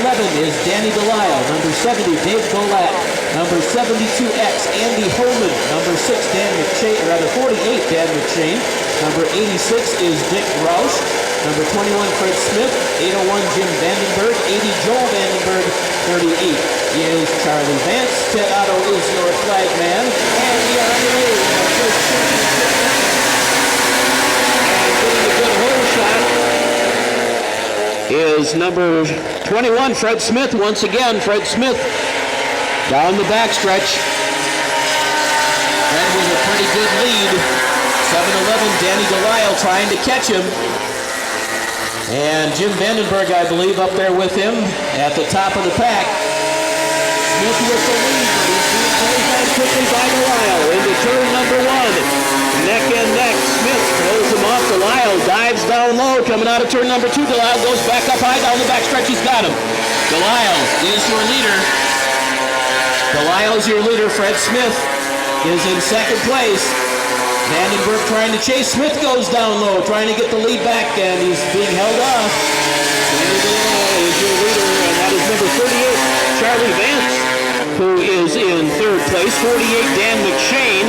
11 is Danny Delisle. Number 70, Dave Golat. Number 72X, Andy Holman. Number 6, Dan McShane, or rather 48, Dan McShane. Number 86 is Dick Roush. Number 21, Fred Smith. 801, Jim Vandenberg. 80, Joel Vandenberg. 38 is Charlie Vance. Ted Otto is your flag man. And we are underway in our first championship match. And getting a good hole shot is number 21, Fred Smith. Once again, Fred Smith down the backstretch. Fred with a pretty good lead. 7-11, Danny Delisle trying to catch him. And Jim Vandenberg, I believe, up there with him at the top of the pack. Smith with the lead, but he's being closed out quickly by Delisle. Into turn number 1. Neck and neck. Smith throws him off. Delisle dives down low. Coming out of turn number 2. Delisle goes back up high down the backstretch. He's got him. Delisle is your leader. Delisle is your leader. Fred Smith is in second place. Vandenberg trying to chase. Smith goes down low, trying to get the lead back, and he's being held off. Danny Delisle is your leader, and that is number 38, Charlie Vance, who is in third place. 48, Dan McShane.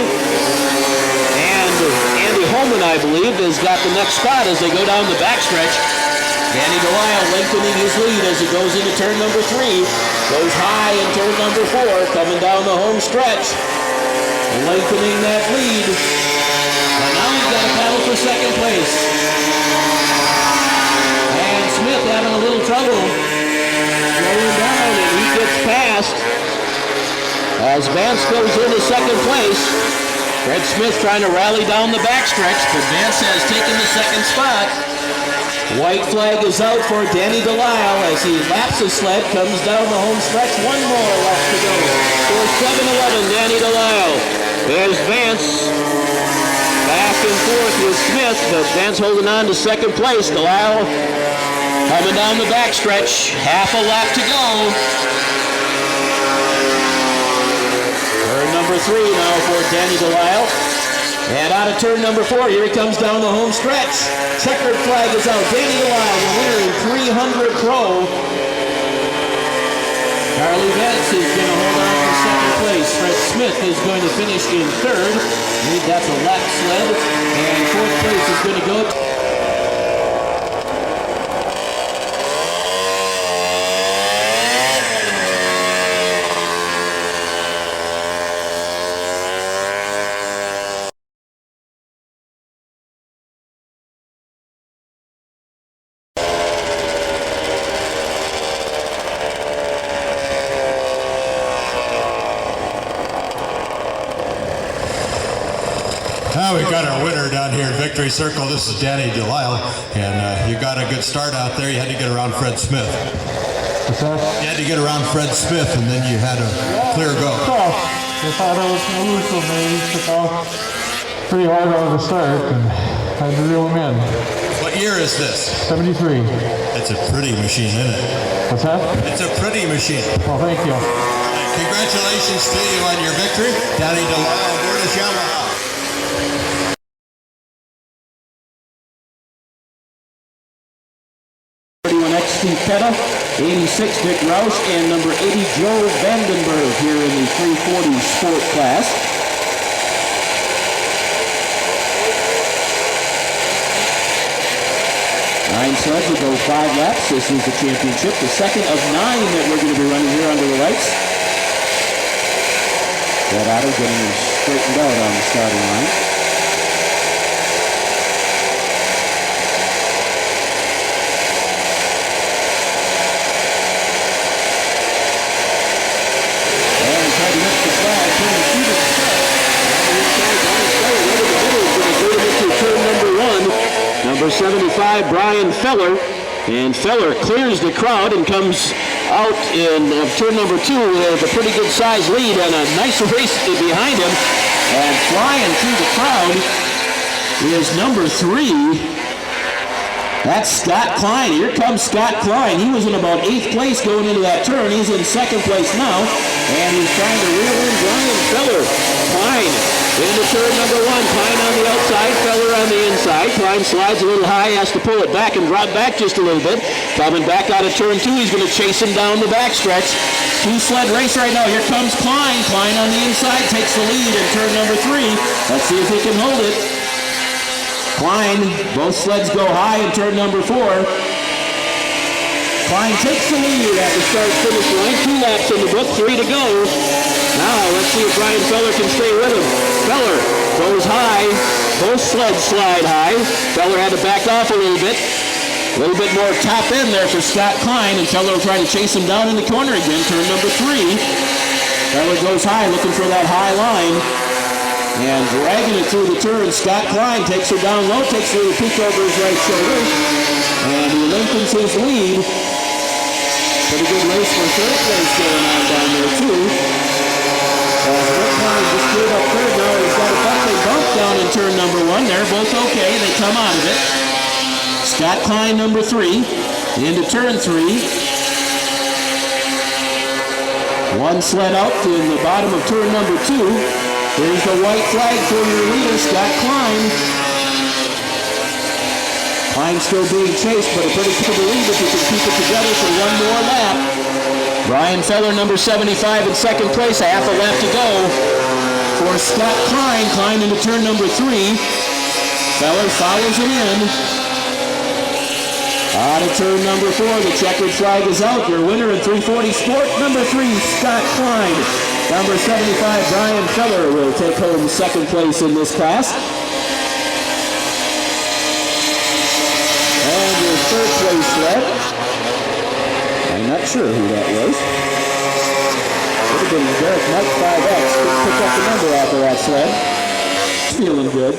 And Andy Holman, I believe, has got the next spot as they go down the backstretch. Danny Delisle lengthening his lead as he goes into turn number 3. Goes high in turn number 4, coming down the home stretch. Lengthening that lead. But now he's got a battle for second place. And Smith having a little trouble going down, and he gets past as Vance goes into second place. Fred Smith trying to rally down the backstretch, but Vance has taken the second spot. White flag is out for Danny Delisle as he laps his sled, comes down the home stretch. One more left to go. For 7-11, Danny Delisle. There's Vance back and forth with Smith, but Vance holding on to second place. Delisle coming down the backstretch. Half a lap to go. Turn number 3 now for Danny Delisle. And out of turn number 4, here he comes down the home stretch. Checkered flag is out. Danny Delisle, the winner in 300 pro. Charlie Vance is going to hold on for second place. Fred Smith is going to finish in third. I believe that's a lap sled. And fourth place is going to go to Now we've got our winner down here in Victory Circle. This is Danny Delisle, and you got a good start out there. You had to get around Fred Smith. What's that? You had to get around Fred Smith, and then you had a clear go. I thought I was going to lose when they took off pretty hard out of the start, and I had to reel them in. What year is this? 73. It's a pretty machine, isn't it? What's that? It's a pretty machine. Well, thank you. Congratulations to you on your victory. Danny Delisle, British Yamaha. Steve Petta, 86 Dick Roush, and number 80 Joe Vandenberg here in the 340 sport class. Nine sleds will go 5 laps. This is the championship, the second of 9 that we're going to be running here under the lights. That Otto getting straightened out on the starting line. Number 75, Brian Feller, and Feller clears the crowd and comes out in turn number 2 with a pretty good size lead and a nice race behind him. And flying through the crowd is number 3, That's Scott Klein. Here comes Scott Klein. He was in about 8th place going into that turn. He's in 2nd place now, and he's trying to reel in Brian Feller. Klein into turn number 1. Klein on the outside, Feller on the inside. Klein slides a little high, has to pull it back and drop back just a little bit. Coming back out of turn 2, he's going to chase him down the backstretch. 2-sled race right now. Here comes Klein. Klein on the inside takes the lead in turn number 3. Let's see if he can hold it. Klein, both sleds go high in turn number 4. Klein takes the lead at the start-finish line. 2 laps in the book, 3 to go. Now, let's see if Brian Feller can stay with him. Feller goes high. Both sleds slide high. Feller had to back off a little bit. A little bit more top end there for Scott Klein, and Feller will try to chase him down in the corner again, turn number 3. Feller goes high, looking for that high line. And dragging it through the turn, Scott Klein takes her down low, takes a little peek over his right shoulder, and he lengthens his lead. Pretty good race for 3rd place going on down there too. As Rick Klein just cleared up 3rd now, he's got a bumpy bump down in turn number 1. They're both okay, they come out of it. Scott Klein number 3, into turn 3. 1 sled out in the bottom of turn number 2. Here's the white flag for your leader, Scott Klein. Klein still being chased, but a pretty good lead if you can keep it together for 1 more lap. Brian Feller, number 75 in 2nd place, a half a lap to go for Scott Klein. Klein into turn number 3. Feller follows him in. Out of turn number 4, the checkered flag is out. Your winner in 340 Sport, number 3, Scott Klein. Number 75, Brian Feller, will take home 2nd place in this class. And your 3rd place sled, I'm not sure who that was. Could have been Derek Mike 5X. Couldn't pick up the number off of that sled. Feeling good.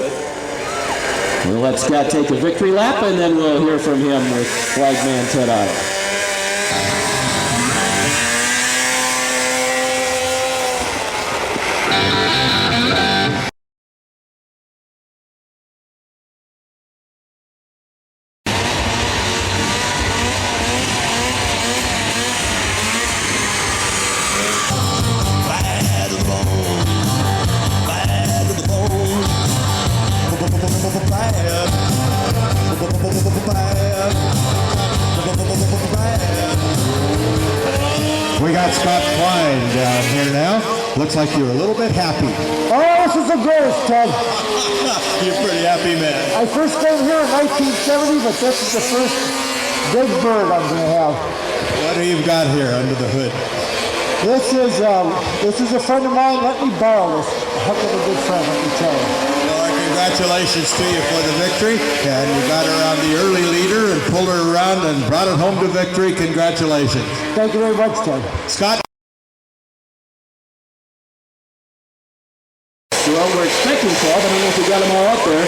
We'll let Scott take a victory lap, and then we'll hear from him with flagman Ted Otto. We got Scott Klein down here now. Looks like you're a little bit happy. Oh, this is a ghost, Ted. You're a pretty happy man. I first came here in 1970, but this is the first big bird I'm going to have. What do you got here under the hood? This is a friend of mine. Let me borrow this. Heck of a good friend, let me tell you. Well, congratulations to you for the victory. And you got her on the early leader and pulled her around and brought it home to victory. Congratulations. Thank you very much, Ted. Scott. Well, we're expecting 12. I don't know if we got them all up there.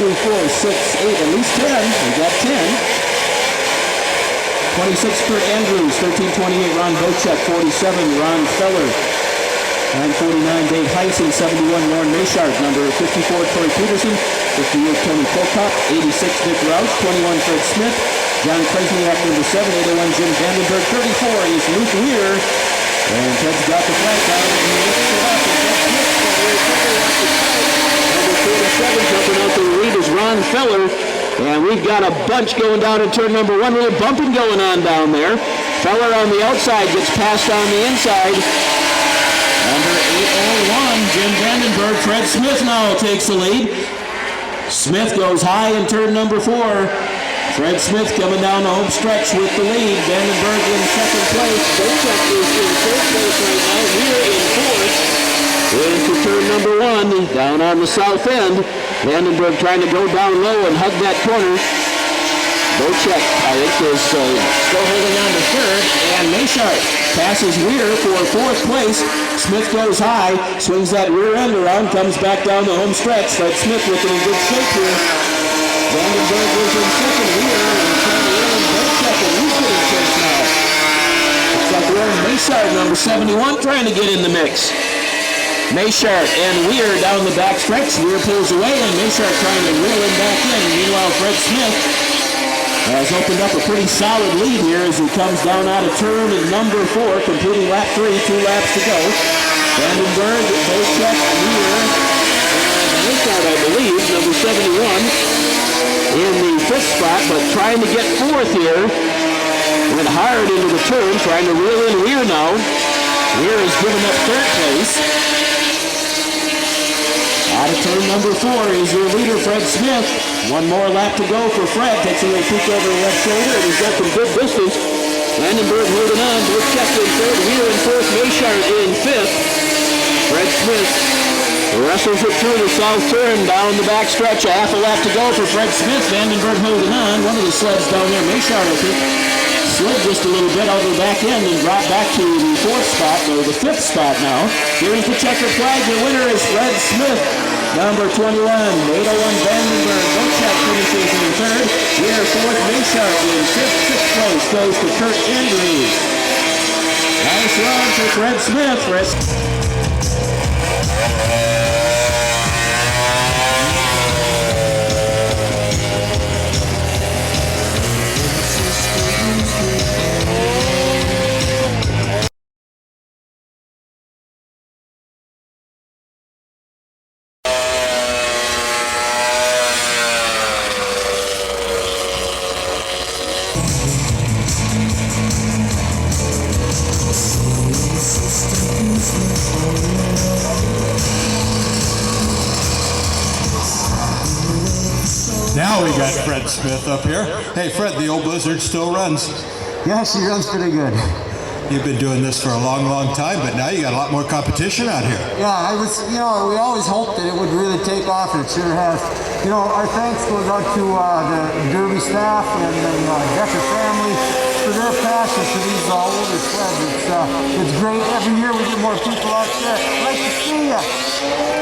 2, 4, 6, 8, at least 10. We got 10. 26 Kurt Andrews, 1328 Ron Bocek, 47 Ron Feller, 949 Dave Heisen, 71 Lauren Mayshard, number 54 Troy Peterson, 58 Tony Pocock, 86 Dick Roush, 21 Fred Smith, John Kresniak, number 7, 801 Jim Vandenberg, 34 is Luke Weir, and Ted's got the flag down and he lifts it up, and Ted Smith, number 47, jumping out to the lead is Ron Feller. And we've got a bunch going down in turn number 1. A little bumping going on down there. Feller on the outside gets passed on the inside. Number 801, Jim Vandenberg. Fred Smith now takes the lead. Smith goes high in turn number 4. Fred Smith coming down the home stretch with the lead. Vandenberg in 2nd place. Bocek is in 3rd place right now. We're in 4th. Into turn number 1, down on the south end. Vandenberg trying to go down low and hug that corner. Bocek, I think, is still holding on to 3rd. And Mayshard passes Weir for 4th place. Smith goes high, swings that rear end around, comes back down the home stretch. Fred Smith looking in good shape here. Vandenberg is in 2nd. Weir and Bocek, and he's getting chased now. Looks like we're in Mayshard, number 71, trying to get in the mix. Mayshart and Weir down the back stretch. Weir pulls away and Mayshart trying to reel him back in. Meanwhile, Fred Smith has opened up a pretty solid lead here as he comes down out of turn number 4, completing lap 3, 2 laps to go. Vandenberg, Maychek, Weir, and Mayshart, I believe, number 71, in the 5th spot, but trying to get 4th here. Went hard into the turn, trying to reel in Weir now. Weir has given up 3rd place. Out of turn number 4 is your leader, Fred Smith. One more lap to go for Fred. Takes a little peek over the left shoulder, and he's got some good distance. Vandenberg holding on. Blitchek in 3rd, Weir in 4th, Mayshart in 5th. Fred Smith wrestles it through the south turn, down the back stretch. A half a lap to go for Fred Smith. Vandenberg holding on. One of the sleds down there, Mayshart, I think, slid just a little bit over the back end and dropped back to the 4th spot, or the 5th spot now. Here's the checkered flag. The winner is Fred Smith, number 21. 801 Vandenberg. Blitchek finishes in 3rd. Weir 4th. Mayshart in 5th. 6th place goes to Kurt Andrews. Nice run for Fred Smith. Now we got Fred Smith up here. Hey Fred, the old Blizzard still runs. Yeah, she runs pretty good. You've been doing this for a long, long time, but now you got a lot more competition out here. Yeah, we always hoped that it would really take off, and it sure has. Our thanks goes out to the Derby staff and the Decker family for their passion for these older sleds. It's great. Every year we get more people out there. Nice to see you.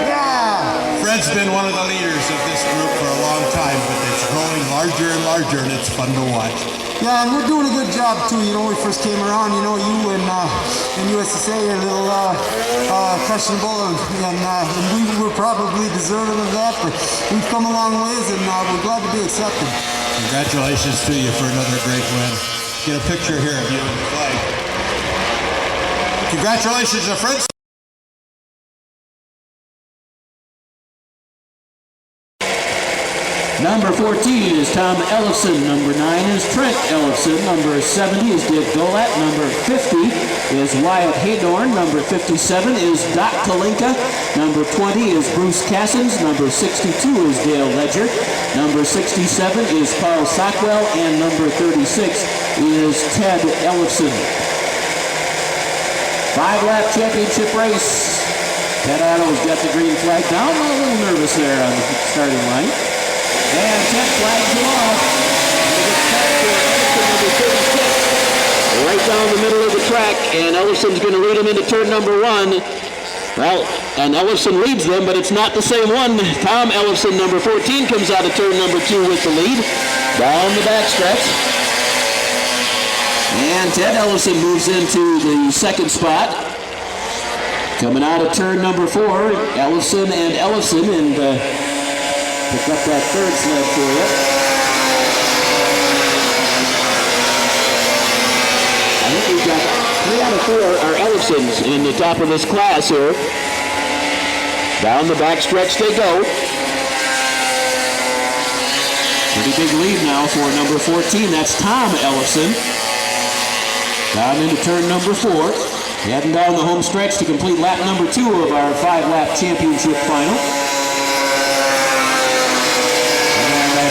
Yeah. Fred's been one of the leaders of this group for a long time, but it's growing larger and larger, and it's fun to watch. Yeah, and we're doing a good job too. When we first came around, you and USSA are a little questionable, and we were probably deserving of that, but we've come a long ways, and we're glad to be accepted. Congratulations to you for another great win. Get a picture here of you and the flag. Congratulations to Fred. Number 14 is Tom Ellefson. Number 9 is Trent Ellefson. Number 70 is Dick Golat. Number 50 is Wyatt Haydorn. Number 57 is Doc Kalinka. Number 20 is Bruce Cassins. Number 62 is Dale Ledger. Number 67 is Paul Sockwell. And number 36 is Ted Ellefson. 5-lap championship race. Ted Adams got the green flag down. A little nervous there on the starting line. And Ted flags him off. Right down the middle of the track, and Ellison's going to lead him into turn number 1. Well, and Ellison leads them, but it's not the same one. Tom Ellison, number 14, comes out of turn number 2 with the lead. Down the back stretch. And Ted Ellison moves into the 2nd spot. Coming out of turn number 4, Ellison and Ellison, and pick up that 3rd sled for you. I think we've got 3 out of 4 are Ellisons in the top of this class here. Down the back stretch they go. Pretty big lead now for number 14. That's Tom Ellison. Down into turn number 4. Heading down the home stretch to complete lap number 2 of our 5-lap championship final.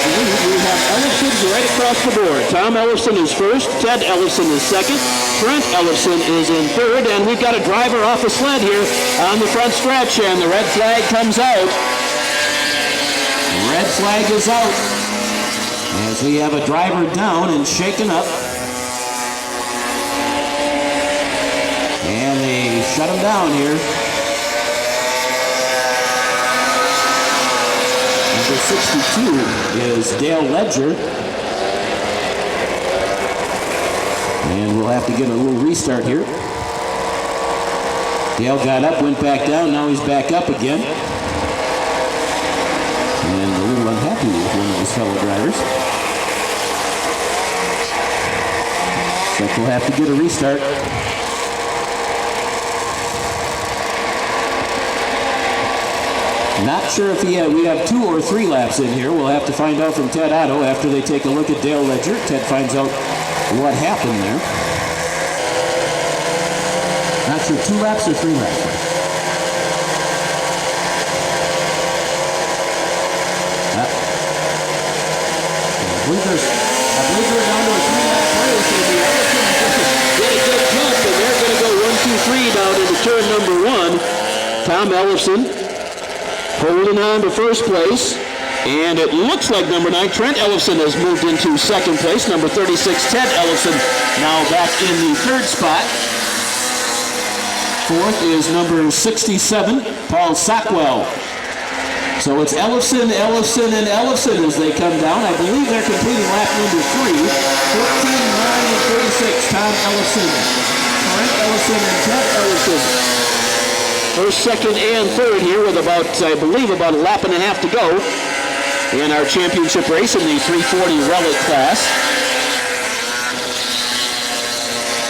We have Ellisons right across the board. Tom Ellison is 1st, Ted Ellison is 2nd, Trent Ellison is in 3rd, and we've got a driver off a sled here on the front stretch, and the red flag comes out. The red flag is out as we have a driver down and shaken up. And they shut him down here. Number 62 is Dale Ledger. And we'll have to get a little restart here. Dale got up, went back down, now he's back up again. And a little unhappy with one of his fellow drivers. Looks like we'll have to get a restart. Not sure if we have 2 or 3 laps in here. We'll have to find out from Ted Otto after they take a look at Dale Ledger. Ted finds out what happened there. Not sure, 2 laps or 3 laps. I believe they're down to a 3-lap race, and the Ellisons did a good jump, and they're going to go 1, 2, 3 down into turn number 1. Tom Ellison holding on to first place, and it looks like number 9, Trent Ellison, has moved into second place. Number 36, Ted Ellison, now back in the 3rd spot. 4th is number 67, Paul Sockwell. So it's Ellison, Ellison, and Ellison as they come down. I believe they're completing lap number 3. 14, 9, and 36, Tom Ellison, Trent Ellison, and Ted Ellison. First, second, and third here with about, I believe, about a lap and a half to go in our championship race in the 340 Relic class.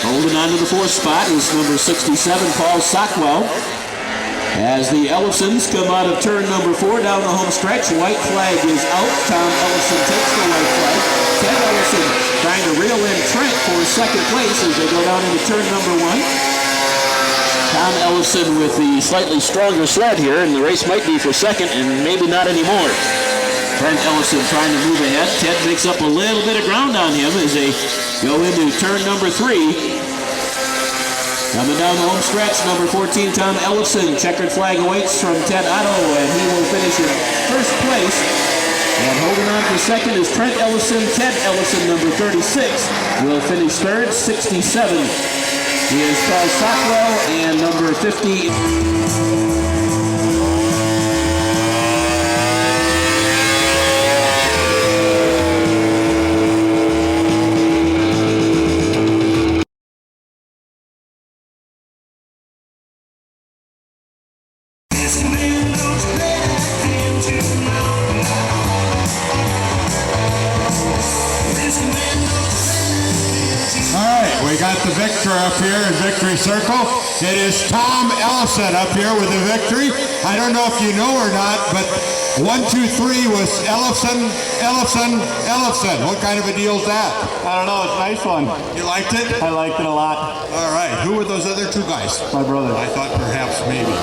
Holding on to the 4th spot is number 67, Paul Sockwell. As the Ellisons come out of turn number 4 down the home stretch, white flag is out. Tom Ellison takes the white flag. Ted Ellison trying to reel in Trent for second place as they go down into turn number 1. Tom Ellison with the slightly stronger sled here, and the race might be for second, and maybe not anymore. Trent Ellison trying to move ahead. Ted makes up a little bit of ground on him as they go into turn number 3. Coming down the home stretch, number 14, Tom Ellison. Checkered flag awaits from Ted Otto, and he will finish in first place. And holding on for second is Trent Ellison. Ted Ellison, number 36, will finish third. 67 is Paul Sockwell, and number 50... We got the victor up here in victory circle. It is Tom Ellison up here with the victory. I don't know if you know or not, but 1, 2, 3 was Ellison, Ellison, Ellison. What kind of a deal is that? I don't know, it's a nice one. You liked it? I liked it a lot. All right. Who were those other 2 guys? My brother. I thought perhaps maybe. You're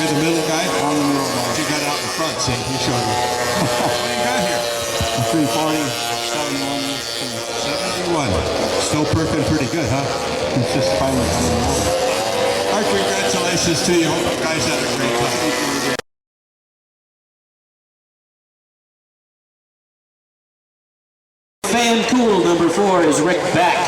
the middle guy? I'm the middle guy. You got out in front, see? You showed me. What do you got here? 340. 71. Still perking pretty good, huh? It's just finally coming along. All right, congratulations to you. Hope you guys had a great time. Fan Cool, number 4 is Rick Back.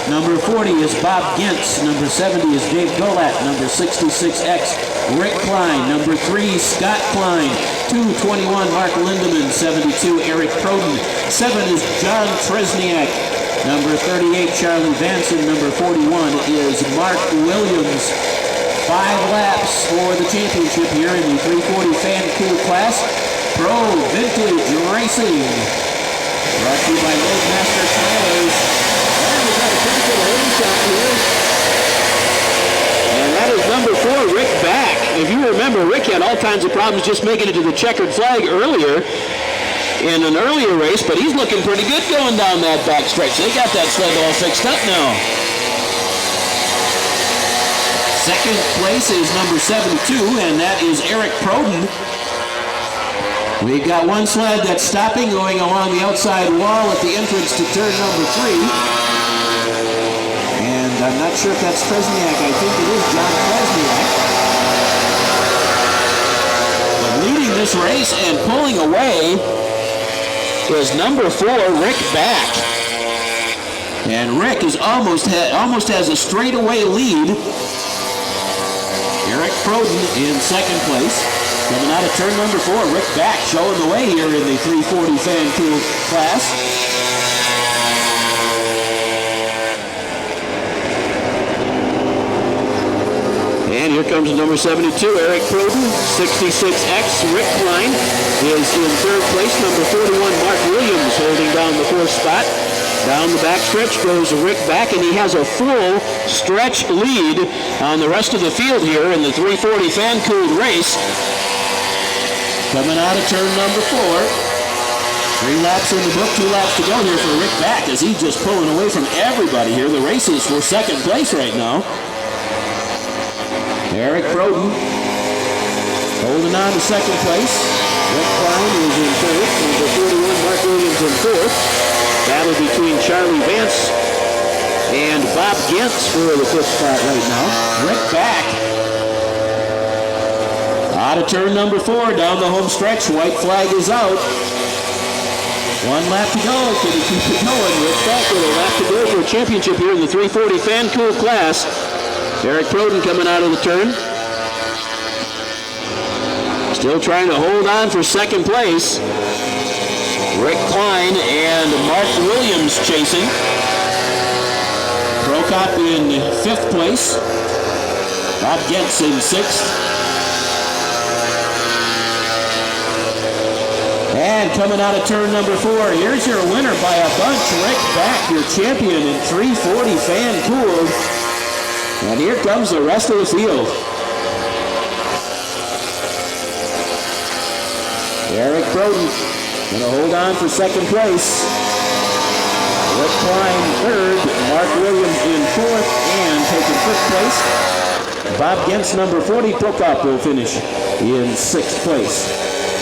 Number 40 is Bob Gintz. Number 70 is Dave Golat. Number 66X, Rick Klein. Number 3, Scott Klein. 221, Mark Lindemann. 72, Eric Proden. 7 is John Tresniak. Number 38, Charlie Vanson. Number 41 is Mark Williams. 5 laps for the championship here in the 340 Fan Cool class. Pro Vintage Racing. Brought to you by Roadmaster Tires. And we got a pretty good home shot here. And that is number 4, Rick Back. If you remember, Rick had all kinds of problems just making it to the checkered flag earlier in an earlier race, but he's looking pretty good going down that back stretch. They got that sled all fixed up now. Second place is number 72, and that is Eric Proden. We've got one sled that's stopping, going along the outside wall at the entrance to turn number 3. And I'm not sure if that's Tresniak. I think it is John Tresniak. But leading this race and pulling away is number 4, Rick Back. And Rick is almost has a straightaway lead. Eric Proden in second place. Coming out of turn number 4, Rick Back showing the way here in the 340 Fan Cool class. here comes number 72, Eric Proden. 66X, Rick Klein is in third place. Number 41, Mark Williams holding down the fourth spot. Down the backstretch goes Rick back, and he has a full stretch lead on the rest of the field here in the 340 fan-cooled race. Coming out of turn number 4. 3 laps in the book, 2 laps to go here for Rick back as he's just pulling away from everybody here. The race is for second place right now. Eric Proden holding on to second place. Rick Klein is in third. Number 41, Mark Williams in fourth. Battle between Charlie Vance and Bob Gentz for the fifth spot right now. Rick back. Out of turn number 4, down the home stretch. White flag is out. 1 lap to go. Can he keep it going? Rick back with a lap to go for a championship here in the 340 fan cool class. Eric Proden coming out of the turn. Still trying to hold on for second place. Rick Klein and Mark Williams chasing. Prokop in 5th place. Bob Gentz in 6th. And coming out of turn number 4, here's your winner by a bunch. Rick back, your champion in 340 fan cooled. And here comes the rest of the field. Eric Proden going to hold on for second place. Rick Klein third, Mark Williams in 4th, and taking 5th place. Bob Gentz, number 40, Prokop will finish in 6th place.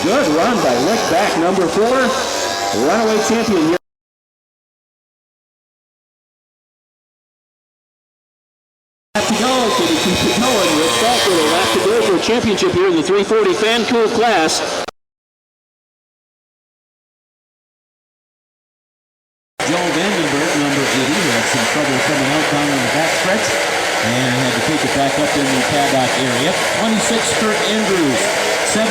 Good run by Rick back, number 4, runaway champion here. Lap to go, can he keep it going? Rick back with a lap to go for a championship here in the 340 fan cool class. Joel Vandenberg, number 80, had some trouble coming out down on the backstretch and had to take it back up in the paddock area. 26, Kurt Andrews. 7-11,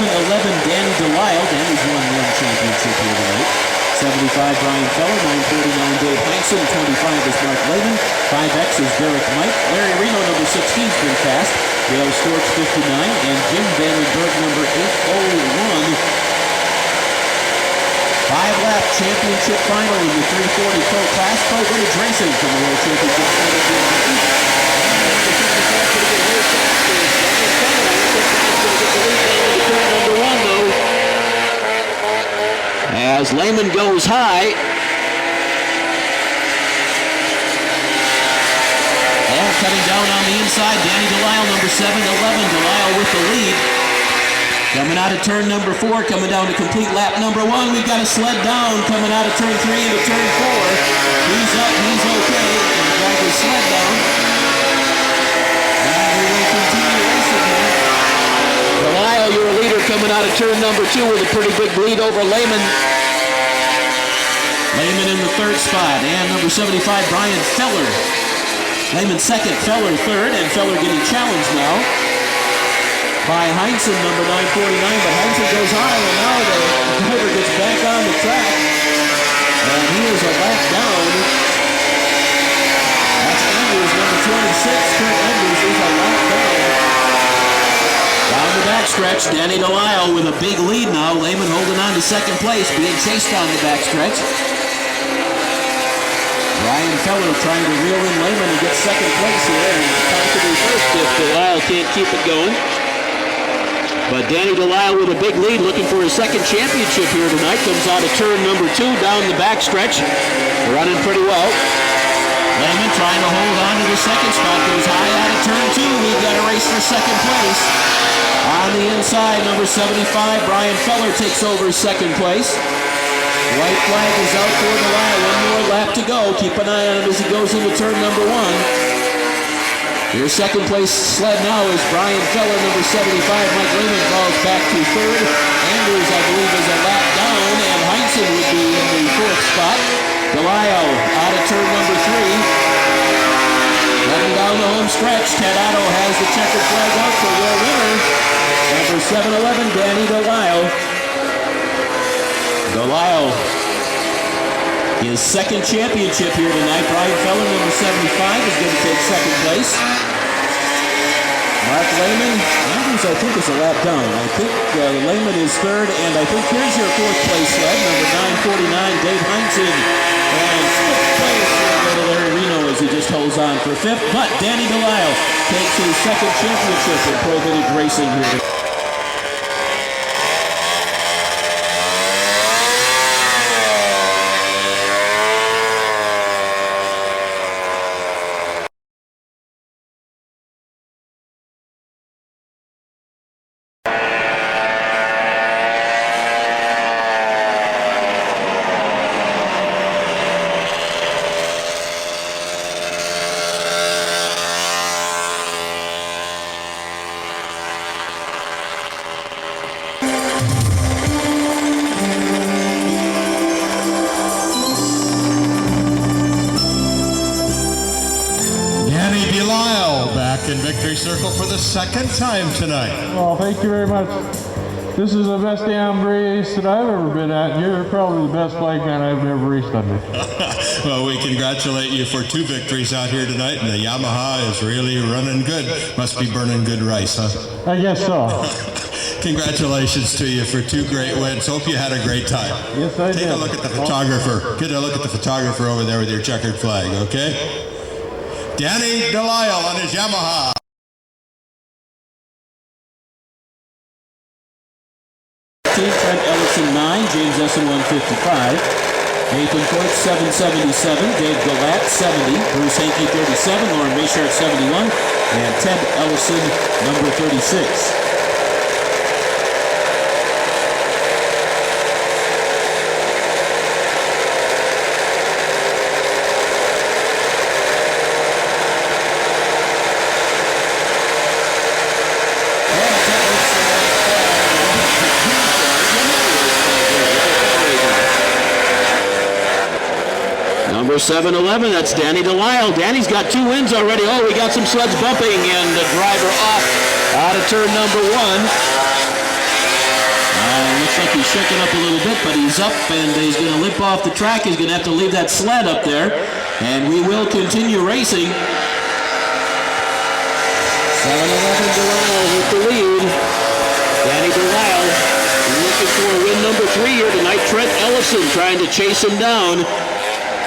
Danny Delisle. Danny's won 1 championship here tonight. 75, Brian Feller. 949, Dave Hansen. 25 is Mark Lehman. 5X is Derek Mike. Larry Reno, number 16, has been fast. Dale Storch, 59. And Jim Vandenberg, number 801. 5-lap championship final in the 340 Pro class. Pro Vintage Racing from the World Championship. Number 1, though. As Lehman goes high. And cutting down on the inside, Danny Delisle, number 7-11. Delisle with the lead. Coming out of turn number 4, coming down to complete lap number 1. We've got a sled down coming out of turn 3 into turn 4. He's up, he's okay. And the driver's sled down. And we will continue racing here. Delisle, your leader, coming out of turn number 2 with a pretty big lead over Lehman. Lehman in the 3rd spot. And number 75, Brian Feller. Lehman 2nd, Feller 3rd, and Feller getting challenged now by Heinzen, number 949, but Heinzen goes high, and now the driver gets back on the track, and he is a lap down. That's Andrews, number 26, Kurt Andrews is a lap down. Down the backstretch, Danny Delisle with a big lead now. Lehman holding on to second place, being chased down the backstretch. Brian Feller trying to reel in Lehman and get second place here, and possibly first if Delisle can't keep it going. But Danny Delisle with a big lead, looking for his second championship here tonight. Comes out of turn number 2 down the backstretch. Running pretty well. Lehman trying to hold on to the second spot. Goes high out of turn 2. We've got a race for second place. On the inside, number 75, Brian Feller takes over second place. White flag is out for Delisle. 1 more lap to go. Keep an eye on him as he goes into turn number 1. Your second place sled now is Brian Feller, number 75. Mike Lehman falls back to 3rd. Andrews, I believe, is a lap down, and Heinzen would be in the 4th spot. Delisle out of turn number 3. Running down the home stretch, Ted Otto has the checkered flag out for your winner. Number 7-11, Danny Delisle. Delisle, his second championship here tonight. Brian Feller, number 75, is going to take second place. Mark Lehman, Andrews, I think, is a lap down. I think Lehman is third, and I think here's your fourth place sled, number 949, Dave Heinzen. And fifth place, little Larry Reno as he just holds on for fifth. But Danny Delisle takes his second championship in Pro Vintage Racing here. In victory circle for the second time tonight. Well, thank you very much. This is the best damn race that I've ever been at, and you're probably the best flag man I've ever raced under. Well, we congratulate you for 2 victories out here tonight, and the Yamaha is really running good. Must be burning good rice, huh? I guess so. Congratulations to you for 2 great wins. Hope you had a great time. Yes, I did. Take a look at the photographer. Get a look at the photographer over there with your checkered flag, okay? Danny Delisle on his Yamaha. Trent Ellison 9, James Essen 155, Nathan Court 777, Dave Galat 70, Bruce Hankey 37, Lauren Bayshart 71, and Ted Ellison number 36. Number 711, that's Danny Delisle. Danny's got 2 wins already. Oh, we got some sleds bumping, and the driver off out of turn number 1. Looks like he's shaking up a little bit, but he's up, and he's going to limp off the track. He's going to have to leave that sled up there, and we will continue racing. 711 Delisle with the lead. Danny Delisle looking for win number 3 here tonight. Trent Ellison trying to chase him down.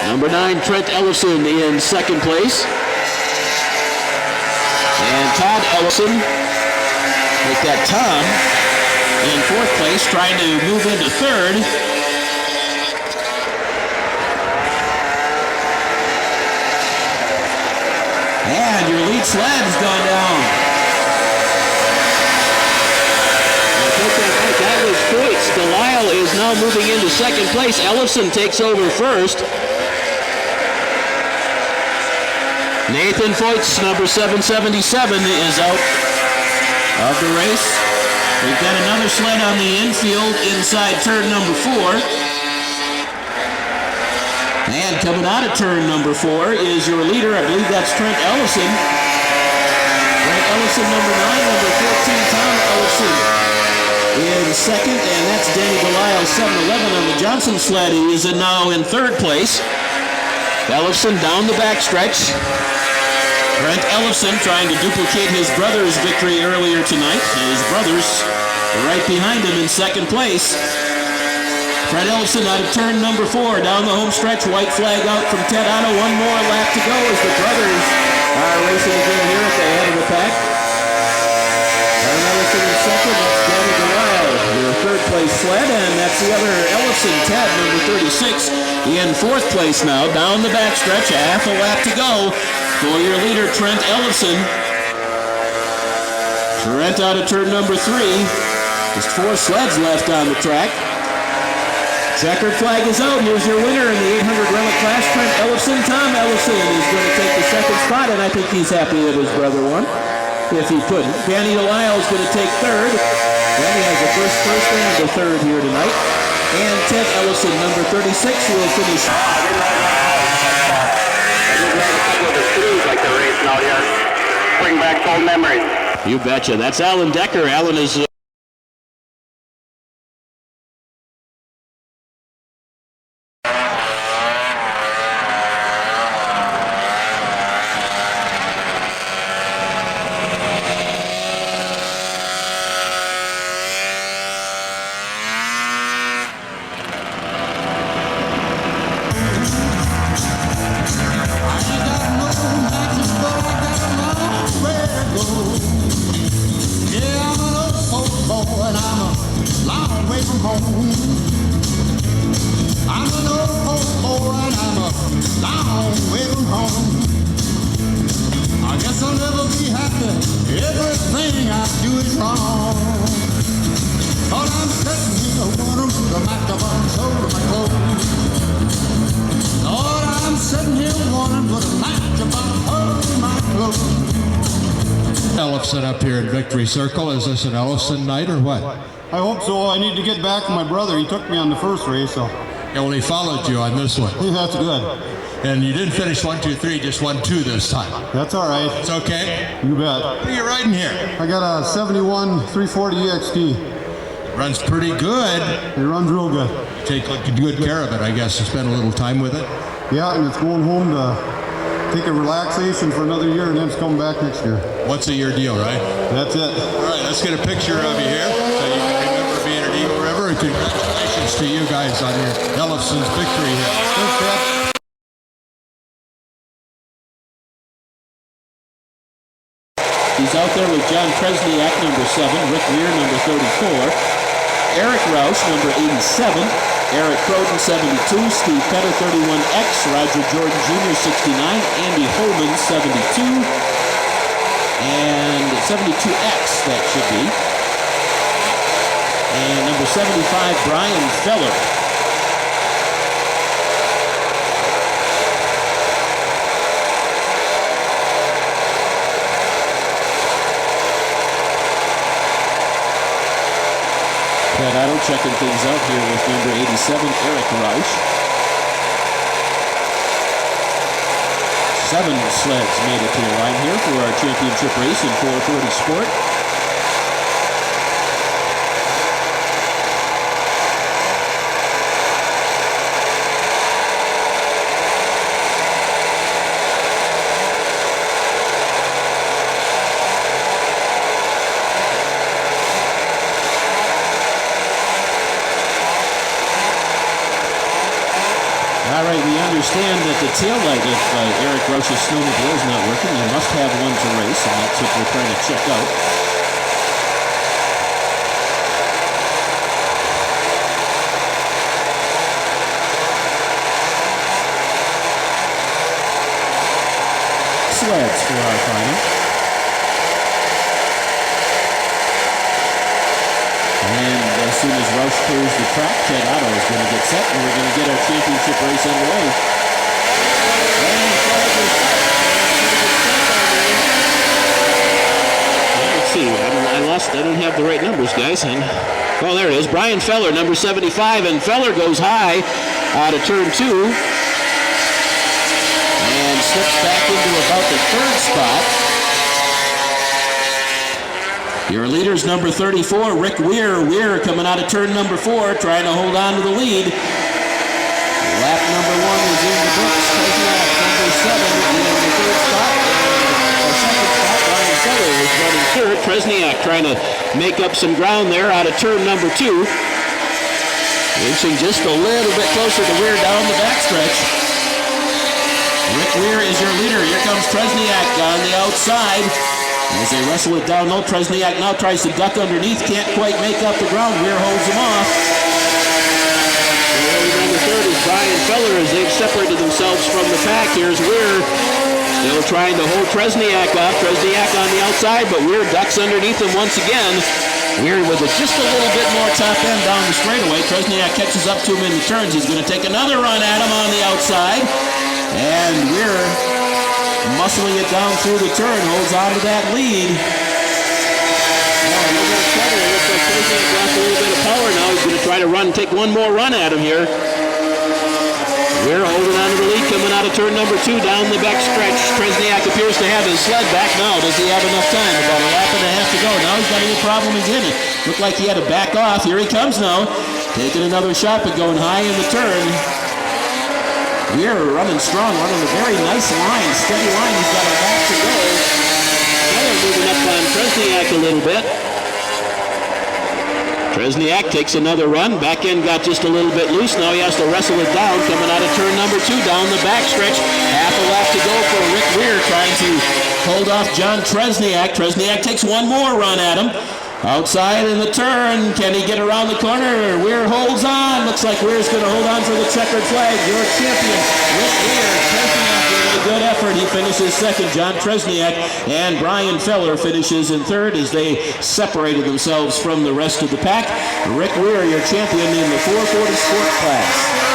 Number 9, Trent Ellison in second place. And Todd Ellison, with that Tom, in fourth place, trying to move into third. And your lead sled has gone down. I think that was Foyt's. Delisle is now moving into second place. Ellison takes over first. Nathan Foyt's number 777 is out of the race. We've got another sled on the infield inside turn number 4. And coming out of turn number 4 is your leader. I believe that's Trent Ellison. Trent Ellison, number 9, number 14, Tom Ellison in second. And that's Danny Delisle, 711 on the Johnson sled. He is now in third place. Ellison down the backstretch. Trent Ellison trying to duplicate his brother's victory earlier tonight. His brother's right behind him in second place. Trent Ellison out of turn number 4 down the home stretch. White flag out from Ted Otto. One more lap to go as the brothers are racing again here at the head of the pack. Trent Ellison in second. That's Danny Delisle, your third place sled, and that's the other Ellison, Ted, number 36, in fourth place now. Down the backstretch, half a lap to go for your leader, Trent Ellison. Trent out of turn number 3. Just 4 sleds left on the track. Checkered flag is out. Here's your winner in the 800 relic class, Trent Ellison. Tom Ellison is going to take the second spot, and I think he's happy that his brother won, if he couldn't. Danny Delisle is going to take third. Danny has the first and the third here tonight. And Ted Ellison, number 36, will finish. Like they're racing out here. Bring back old memories. You betcha. That's Alan Decker. Alan is ever be happy. Everything I do is wrong. But I'm sitting here wondering the match of unsold my clothes. Lord, I'm sitting here wondering what a match about my clothes. Ellefson up here in Victory Circle. Is this an Ellefson night or what? I hope so. I need to get back to my brother. He took me on the first race, so. Yeah, well, he followed you on this one. That's good. And you didn't finish 1, 2, 3, just 1, 2 this time. That's all right. It's okay? You bet. What are you riding here? I got a 71 340 EXT. Runs pretty good. It runs real good. Take good care of it, I guess, to spend a little time with it. Yeah, and it's going home to take a relaxation for another year, and then it's coming back next year. Once a year deal, right? That's it. All right, let's get a picture of you here so you can remember being at Eagle River. And congratulations to you guys on your Ellefson's victory here. Thanks, Pat. He's out there with John Kresniak, number 7, Rick Weir, number 34, Eric Roush, number 87, Eric Croton, 72, Steve Petter, 31X, Roger Jordan Jr., 69, Andy Holman, 72, and 72X, that should be. And number 75, Brian Feller. Pat Otto checking things out here with number 87, Eric Roush. 7 sleds made it to the line here for our championship race in 440 Sport. All right, we understand that the tail light of Eric Roush's snowmobile is not working. You must have one to race, and that's what we're trying to check out. Sleds for our final. And as soon as Roush clears the track, Ted Otto is going to get set, and we're going to get our championship race underway. Let's see, I don't have the right numbers, guys. And, well, there it is. Brian Feller, number 75, and Feller goes high out of turn 2 and slips back into about the 3rd spot. Your leader's number 34, Rick Weir. Weir coming out of turn number 4, trying to hold on to the lead. Lap number 1 is in the books. Kresniak, number 7, in the 3rd spot. Our 2nd spot, Brian Feller is running 3rd. Kresniak trying to make up some ground there out of turn number 2. Inching just a little bit closer to Weir down the backstretch. Rick Weir is your leader. Here comes Kresniak on the outside. As they wrestle it down low, Kresniak now tries to duck underneath, can't quite make up the ground. Weir holds him off. Number 3rd is Brian Feller as they've separated themselves from the pack. Here's Weir still trying to hold Kresniak off. Kresniak on the outside, but Weir ducks underneath him once again. Weir with just a little bit more top end down the straightaway. Kresniak catches up to him in the turns. He's going to take another run at him on the outside. And Weir, muscling it down through the turn, holds on to that lead. Oh, a little bit of trouble. It looks like Kresniak lost a little bit of power now. He's going to try to take one more run at him here. Weir holding on to the lead, coming out of turn number 2 down the back stretch. Kresniak appears to have his sled back now. Does he have enough time? About a lap and a half to go. Now he's got a little problem again. It looked like he had to back off. Here he comes now, taking another shot, but going high in the turn. Weir running strong, running a very nice line, steady line. He's got a lap to go. Feller moving up on Kresniak a little bit. Kresniak takes another run. Back end got just a little bit loose. Now he has to wrestle it down, coming out of turn number 2 down the backstretch. Half a lap to go for Rick Weir, trying to hold off John Kresniak. Kresniak takes one more run at him. Outside in the turn, can he get around the corner? Weir holds on. Looks like Weir's going to hold on for the checkered flag. Your champion, Rick Weir. Kresniak good effort. He finishes second. John Tresniak and Brian Feller finishes in third as they separated themselves from the rest of the pack. Rick Weir, your champion in the 440 sport class.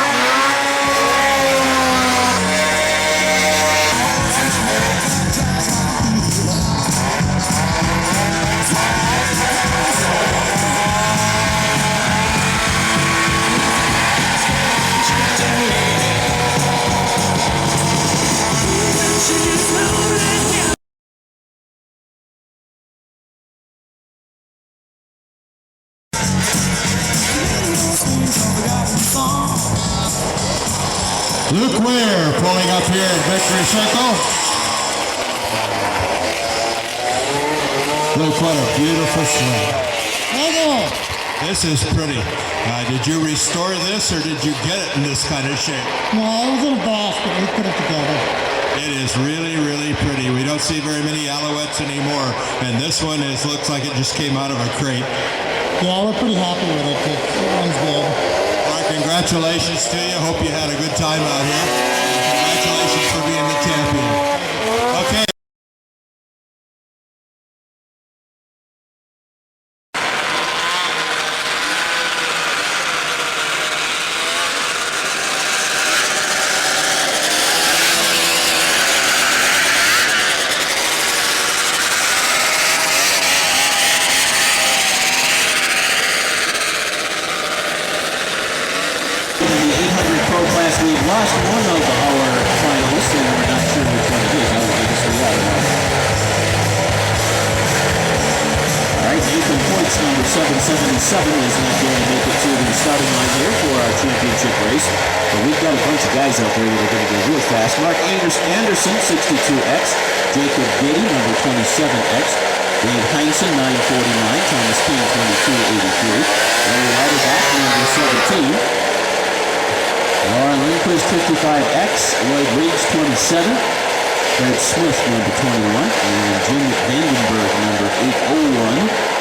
Luke Weir pulling up here at Victory Circle. Look what a beautiful sled. This is pretty. Did you restore this or did you get it in this kind of shape? No, it was in a basket. We put it together. It is really, really pretty. We don't see very many Alouettes anymore, and this one looks like it just came out of a crate. Yeah, we're pretty happy with it. It runs good. Well, congratulations to you. Hope you had a good time out here. Congratulations for being the champion. Okay. We've lost one of our finalists, and we're not sure which one it is. I guess we are. All right, Nathan Points, number 777, is not going to make it to the starting line here for our championship race. But we've got a bunch of guys out there that are going to go real fast. Mark Anderson, 62X. Jacob Giddy, number 27X. Dave Heinsohn, 949. Thomas King, 2283. Larry Lauterbach, number 17. Lauren Lindquist, 55X, Lloyd Riggs, 27, Fred Smith, number 21, and Jim Vandenberg, number 801.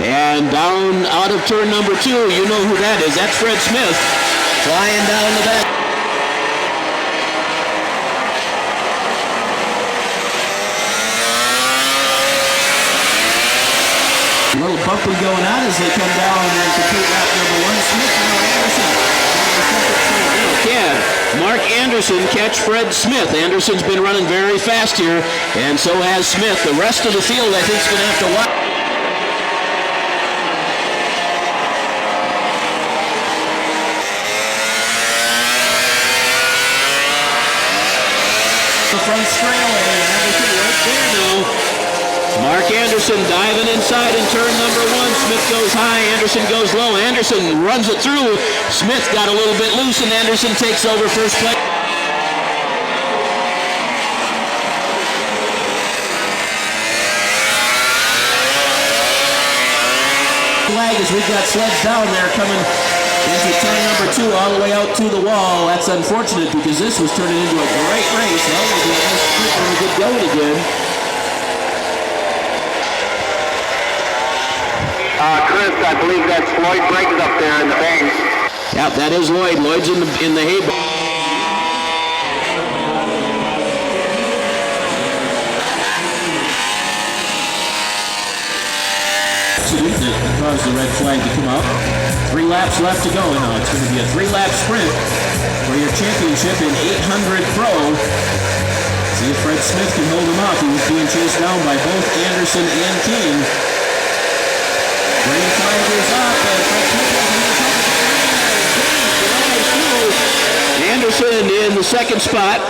And down out of turn number 2, you know who that is. That's Fred Smith flying down the back. A little bumping going on as they come down and complete lap number 1. Smith, now Anderson. Can Mark Anderson catch Fred Smith? Anderson's been running very fast here, and so has Smith. The rest of the field, I think, is going to have to watch. Front straightaway and everything right there now. Mark Anderson diving inside in turn number 1. Smith goes high, Anderson goes low. Anderson runs it through. Smith got a little bit loose and Anderson takes over first place. Flag as we've got sleds down there coming into turn number 2 all the way out to the wall. That's unfortunate because this was turning into a great race. Well, we'll get going again. Chris, I believe that's Lloyd Briggs up there in the bank. Yeah, that is Lloyd. Lloyd's in the hay barn. That caused the red flag to come out. 3 laps left to go now. It's going to be a 3-lap sprint for your championship in 800 Pro. See if Fred Smith can hold him off. He was being chased down by both Anderson and King. Green flag is up, and Fred Smith has Anderson in the second spot.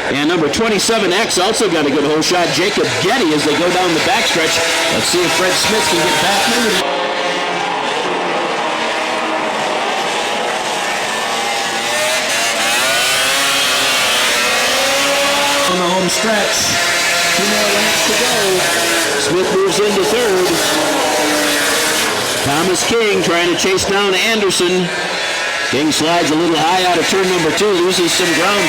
And number 27X also got a good hole shot. Jacob Getty as they go down the backstretch. Let's see if Fred Smith can get back into it. On the home stretch. 2 more laps to go. Smith moves into third. Thomas King trying to chase down Anderson. King slides a little high out of turn number 2, loses some ground.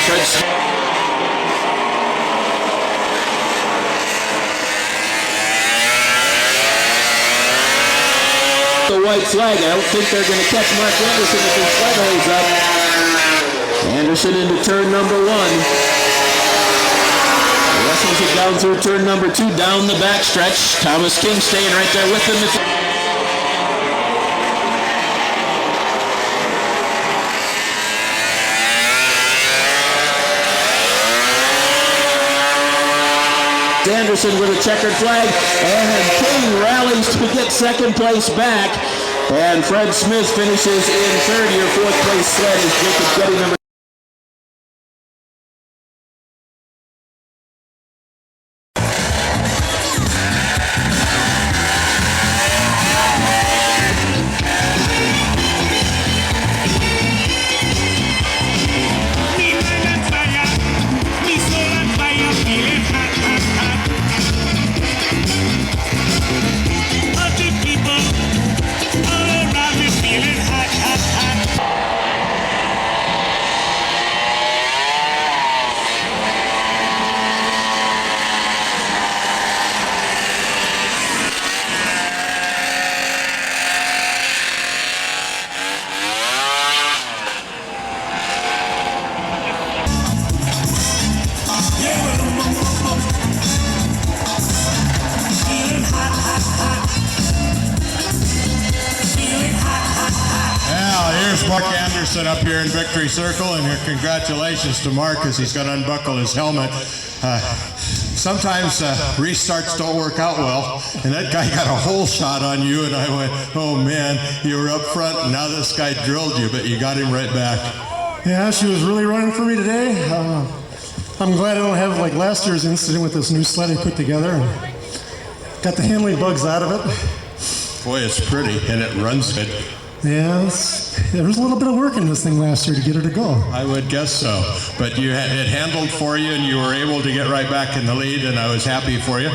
The white flag. I don't think they're going to catch Mark Anderson if his sled holds up. Anderson into turn number 1. Wrestles it down through turn number 2, down the backstretch. Thomas King staying right there with him. Anderson with a checkered flag, and King rallies to get second place back, and Fred Smith finishes in third. Your fourth place sled is Jacob Getty number. Mark Anderson up here in Victory Circle, and congratulations to Mark as he's going to unbuckle his helmet. Sometimes restarts don't work out well, and that guy got a hole shot on you, and I went, oh man, you were up front, and now this guy drilled you, but you got him right back. Yeah, she was really running for me today. I'm glad I don't have like last year's incident with this new sled I put together. And got the handling bugs out of it. Boy, it's pretty, and it runs good. Yeah, there was a little bit of work in this thing last year to get her to go. I would guess so, but it handled for you, and you were able to get right back in the lead, and I was happy for you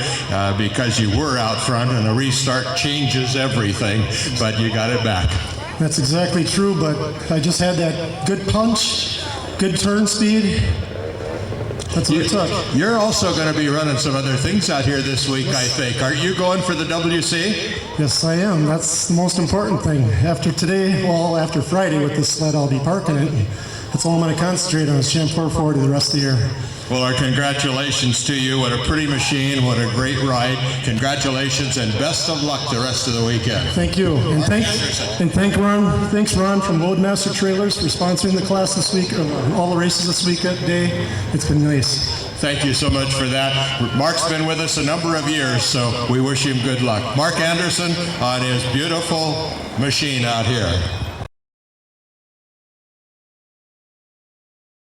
because you were out front, and a restart changes everything, but you got it back. That's exactly true, but I just had that good punch, good turn speed. That's what it took. You're also going to be running some other things out here this week, I think. Aren't you going for the WC? Yes, I am. That's the most important thing. After today, well, after Friday with this sled, I'll be parking it. That's all I'm going to concentrate on is Champ 440 the rest of the year. Well, our congratulations to you. What a pretty machine. What a great ride. Congratulations and best of luck the rest of the weekend. Thank you. And thanks Ron from Loadmaster Trailers for sponsoring the class this week, all the races this week day. It's been nice. Thank you so much for that. Mark's been with us a number of years, so we wish him good luck. Mark Anderson on his beautiful machine out here.